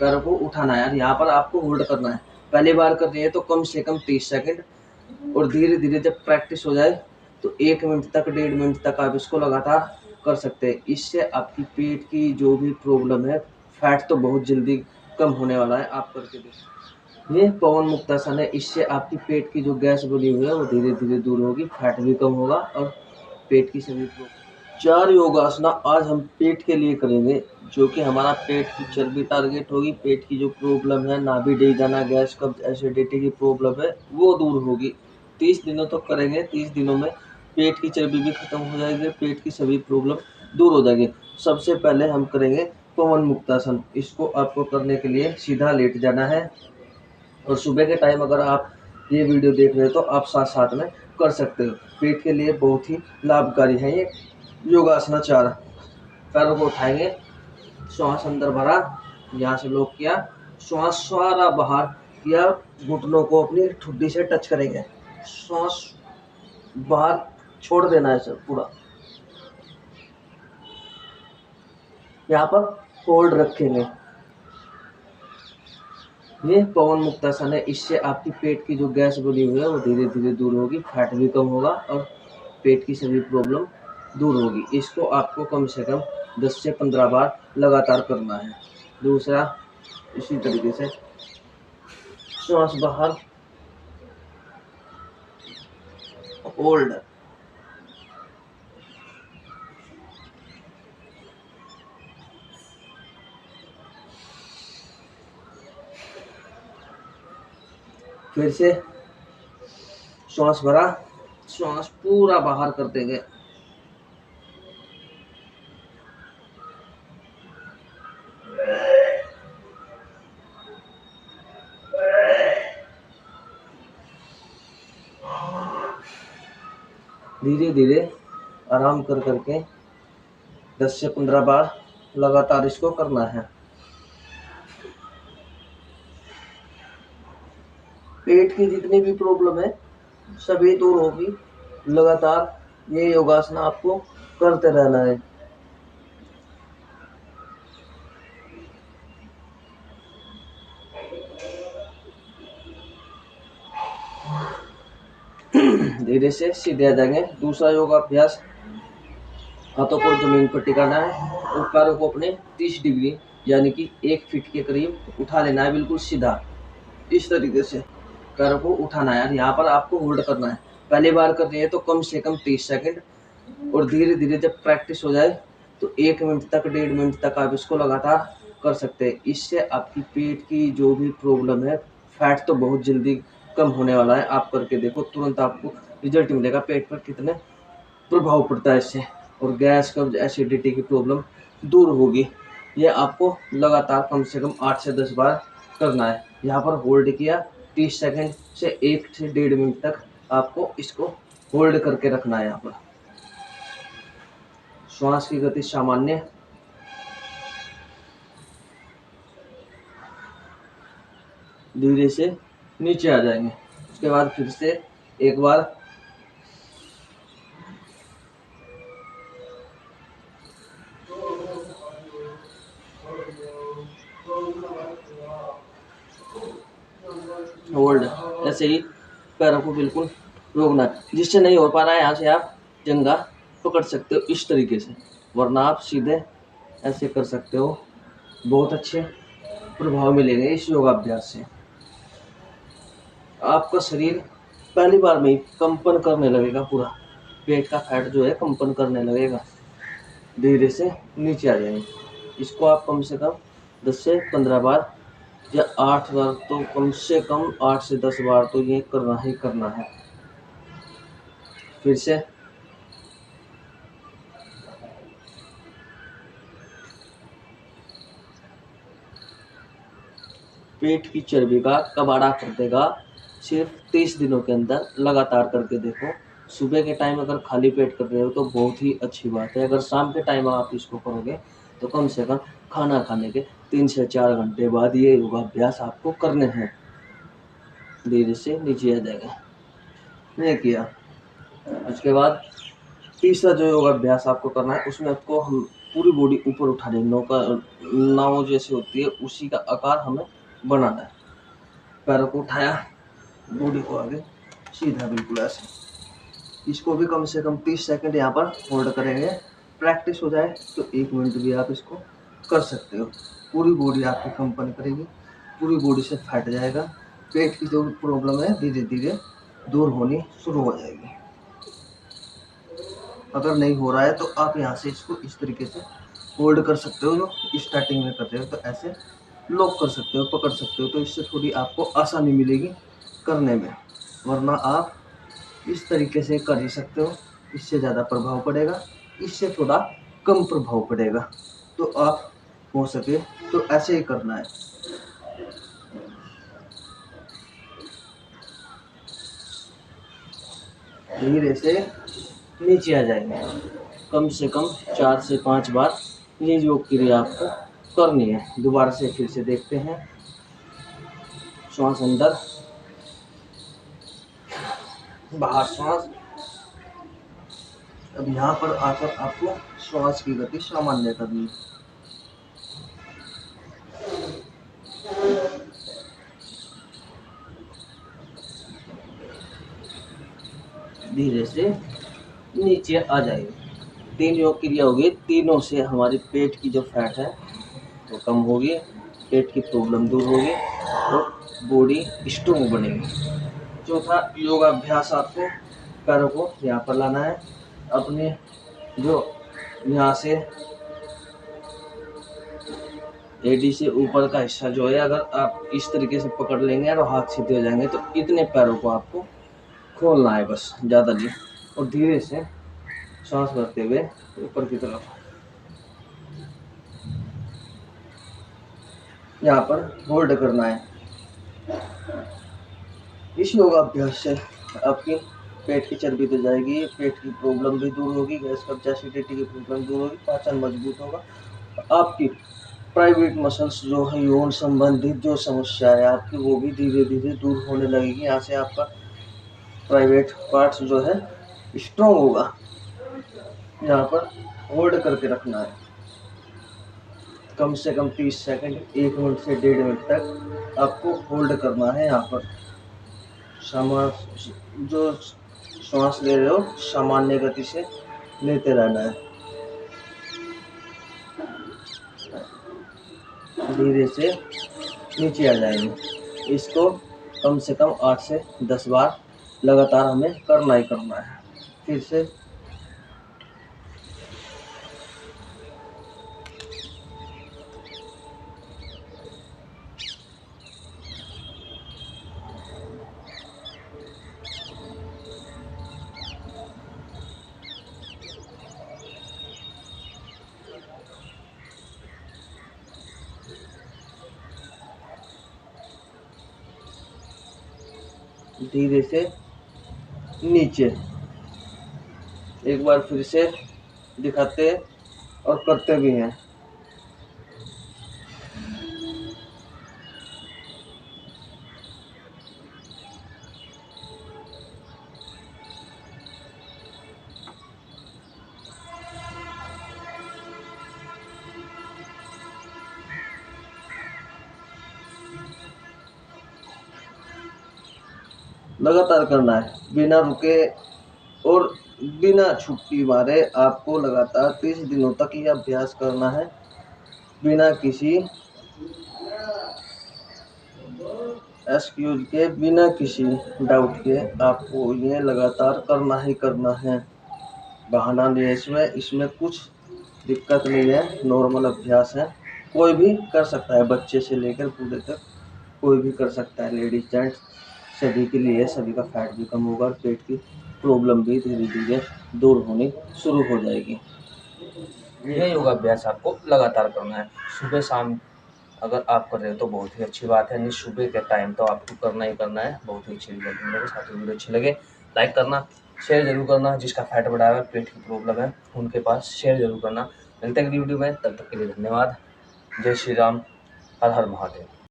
पैरों को उठाना है। यहाँ पर आपको होल्ड करना है। पहली बार कर रही है तो कम से कम 30 सेकंड, और धीरे धीरे जब प्रैक्टिस हो जाए तो 1 मिनट तक 1.5 मिनट तक आप इसको लगातार कर सकते हैं। इससे आपकी पेट की जो भी प्रॉब्लम है, फैट तो बहुत जल्दी कम होने वाला है। आप करके देखिए। ये पवन मुक्तासन है। इससे आपकी पेट की जो गैस बनी हुई है वो धीरे धीरे दूर होगी, फैट भी कम होगा और पेट की सभी प्रॉब्लम। 4 योगासना आज हम पेट के लिए करेंगे, जो कि हमारा पेट की चर्बी टारगेट होगी। पेट की जो प्रॉब्लम है, नाभि ढील जाना, गैस कब्ज, एसिडिटी की प्रॉब्लम है, वो दूर होगी। 30 दिनों तक करेंगे। 30 दिनों में पेट की चर्बी भी खत्म हो जाएगी, पेट की सभी प्रॉब्लम दूर हो जाएगी। सबसे पहले हम करेंगे पवन मुक्तासन। इसको आपको करने के लिए सीधा लेट जाना है, और सुबह के टाइम अगर आप ये वीडियो देख रहे हो तो आप साथ साथ में कर सकते हो। पेट के लिए बहुत ही लाभकारी है ये योगासना 4। पैरों को उठाएंगे, श्वास अंदर भरा, यहाँ से लॉक किया, श्वास सारा बाहर किया, घुटनों को अपनी ठुड्डी से टच करेंगे, श्वास बाहर छोड़ देना है सर पूरा। यहाँ पर होल्ड रखेंगे। ये पवन मुक्तासन है। इससे आपकी पेट की जो गैस बनी हुई है वो धीरे धीरे दूर होगी, फैट भी कम होगा और पेट की सभी प्रॉब्लम दूर होगी। इसको आपको कम से कम 10 से 15 बार लगातार करना है। दूसरा, इसी तरीके से श्वास बाहर, होल्ड, फिर से श्वास भरा, श्वास पूरा बाहर कर देंगे, धीरे धीरे आराम कर करके 10 से 15 बार लगातार इसको करना है। पेट की जितनी भी प्रॉब्लम है सभी दूर होगी। लगातार ये योगासना आपको करते रहना है। धीरे से सीधे आ जाएंगे। दूसरा योगा अभ्यास, हाथों को जमीन पर टिकाना है और पैरों को अपने 30 डिग्री यानी कि 1 फीट के करीब उठा लेना है, बिल्कुल सीधा। इस तरीके से पैरों को उठाना है। यहाँ पर आपको होल्ड करना है। पहली बार कर रही है तो कम से कम 30 सेकंड, और धीरे धीरे जब प्रैक्टिस हो जाए तो 1 मिनट तक 1.5 मिनट तक आप इसको लगातार कर सकते हैं। इससे आपकी पेट की जो भी प्रॉब्लम है, फैट तो बहुत जल्दी कम होने वाला है। आप करके देखो, तुरंत आपको रिजल्ट मिलेगा। पेट पर कितने प्रभाव पड़ता है इससे, और गैस कब्ज एसिडिटी की प्रॉब्लम दूर होगी। ये आपको लगातार कम से कम 8 से 10 बार करना है। यहाँ पर होल्ड किया, 30 सेकंड से 1 से 1.5 मिनट तक आपको इसको होल्ड करके रखना है। यहाँ पर श्वास की गति सामान्य, धीरे से नीचे आ जाएंगे। उसके बाद फिर से एक बार होल्ड, ऐसे ही पैरों को बिल्कुल रोकना है। जिससे नहीं हो पा रहा है, यहाँ से आप जंगा पकड़ सकते हो इस तरीके से, वरना आप सीधे ऐसे कर सकते हो। बहुत अच्छे प्रभाव मिलेंगे इस योगाभ्यास से। आपका शरीर पहली बार में ही कंपन करने लगेगा, पूरा पेट का फैट जो है कंपन करने लगेगा। धीरे से नीचे आ जाएंगे। इसको आप कम से कम 10 से 15 बार या 8 बार, तो कम से कम 8 से 10 बार तो ये करना ही करना है। फिर से पेट की चर्बी का कबाड़ा कर देगा सिर्फ 30 दिनों के अंदर। लगातार करके देखो। सुबह के टाइम अगर खाली पेट कर रहे हो तो बहुत ही अच्छी बात है। अगर शाम के टाइम आप इसको करोगे तो कम से कम खाना खाने के 3 से 4 घंटे बाद ये योगाभ्यास आपको करने हैं। धीरे से नीचे आ जाएगा। ये किया। उसके बाद तीसरा जो योगाभ्यास आपको करना है, उसमें आपको हम पूरी बॉडी ऊपर उठा देंगे। नाव जैसे होती है उसी का आकार हमें बनाना है। पैरों को उठाया, बॉडी को आगे सीधा बिल्कुल ऐसे। इसको भी कम से कम 30 सेकंड यहाँ पर होल्ड करेंगे। प्रैक्टिस हो जाए तो 1 मिनट भी आप इसको कर सकते हो। पूरी बॉडी आपकी कंपन करेगी, पूरी बॉडी से फट जाएगा। पेट की जो प्रॉब्लम है धीरे धीरे दूर होनी शुरू हो जाएगी। अगर नहीं हो रहा है तो आप यहाँ से इसको इस तरीके से होल्ड कर सकते हो, जो स्टार्टिंग में करते हो तो ऐसे लॉक कर सकते हो, पकड़ सकते हो। तो इससे थोड़ी आपको आसानी मिलेगी करने में, वरना आप इस तरीके से कर ही सकते हो। इससे ज़्यादा प्रभाव पड़ेगा, इससे थोड़ा कम प्रभाव पड़ेगा। तो आप हो सके तो ऐसे ही करना है। धीरे से नीचे आ जाएंगे। कम से कम 4 से 5 बार ये योग क्रिया आपको करनी है। दोबारा से फिर से देखते हैं। श्वास अंदर, बाहर श्वास। अब यहाँ पर आकर आपको श्वास की गति सामान्य करनी है। धीरे से नीचे आ जाएगी। 3 योग क्रिया होगी, तीनों से हमारी पेट की जो फैट है वो कम होगी, पेट की प्रॉब्लम दूर होगी और बॉडी स्ट्रोंग बनेगी। चौथा योगाभ्यास, आपको पैरों को यहाँ पर लाना है। अपने जो यहाँ से एडी से ऊपर का हिस्सा जो है, अगर आप इस तरीके से पकड़ लेंगे और हाथ सीधे हो जाएंगे तो इतने पैरों को आपको खोलना है, बस ज़्यादा नहीं। और धीरे से सांस भरते हुए ऊपर की तरफ यहाँ पर होल्ड करना है। इस योगाभ्यास से आपकी पेट की चर्बी तो जाएगी, पेट की प्रॉब्लम भी दूर होगी, गैस कब्ज एसिडिटी की प्रॉब्लम दूर होगी, पाचन मजबूत होगा। आपकी प्राइवेट मसल्स जो है, यौन संबंधित जो समस्या है आपकी, वो भी धीरे धीरे दूर होने लगेगी। यहाँ से आपका प्राइवेट पार्ट्स जो है स्ट्रॉन्ग होगा। यहाँ पर होल्ड करके रखना है कम से कम 30 सेकंड, 1 मिनट से 1.5 मिनट तक आपको होल्ड करना है। यहाँ पर जो श्वास ले रहे हो सामान्य गति से लेते रहना है। धीरे से नीचे आ जाएंगे। इसको कम से कम 8 से 10 बार लगातार हमें करना ही करना है। फिर से धीरे से नीचे, एक बार फिर से दिखाते और करते भी हैं। लगातार करना है बिना रुके और बिना छुट्टी मारे। आपको लगातार 30 दिनों तक ये अभ्यास करना है, बिना किसी एक्सक्यूज के, बिना किसी डाउट के आपको ये लगातार करना ही करना है। बहाना नहीं है इसमें कुछ दिक्कत नहीं है, नॉर्मल अभ्यास है। कोई भी कर सकता है, बच्चे से लेकर बूढ़े तक कोई भी कर सकता है। लेडीज जेंट्स सभी के लिए, सभी का फैट भी कम होगा और पेट की प्रॉब्लम भी धीरे धीरे दूर होनी शुरू हो जाएगी। यह योगाभ्यास आपको लगातार करना है, सुबह शाम। अगर आप कर रहे हो तो बहुत ही अच्छी बात है, नहीं सुबह के टाइम तो आपको करना ही करना है। बहुत ही अच्छी वीडियो साथ ही वीडियो अच्छी लगे लाइक करना, शेयर जरूर करना। जिसका फैट बढ़ा है, पेट की प्रॉब्लम है, उनके पास शेयर जरूर करना। मिलते हैं अगली वीडियो में, तब तक के लिए धन्यवाद। जय श्री राम, हर हर महादेव।